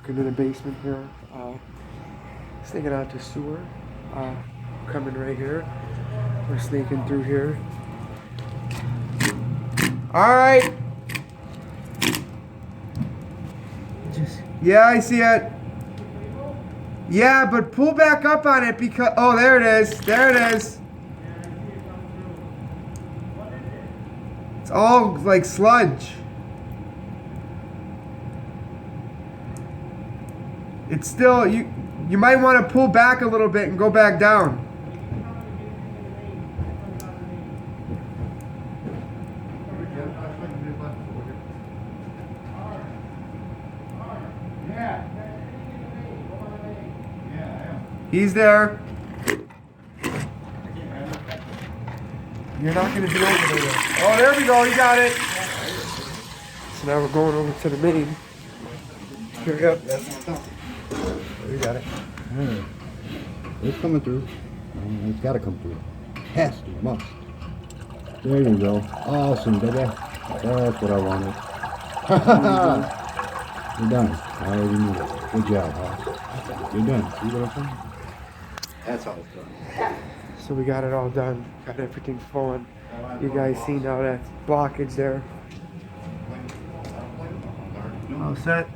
Looking in the basement here. Sneaking out to sewer. Coming right here. We're sneaking through here. Alright. Yeah, I see it. Yeah, but pull back up on it because... Oh, there it is. There it is. It's all like sludge. It's still... You might want to pull back a little bit and go back down. He's there. You're not going to be over there. Oh, there we go. You got it. So now we're going over to the main. Here, up. You got it. Right. It's coming through. It's got to come through. Has to. Must. There you go. Awesome, baby. That's what I wanted. You're done. I already knew it. Good job, huh? You're done. See what I'm saying? That's all it's done. So we got it all done. Got everything flowing. You guys see now that blockage there. All set.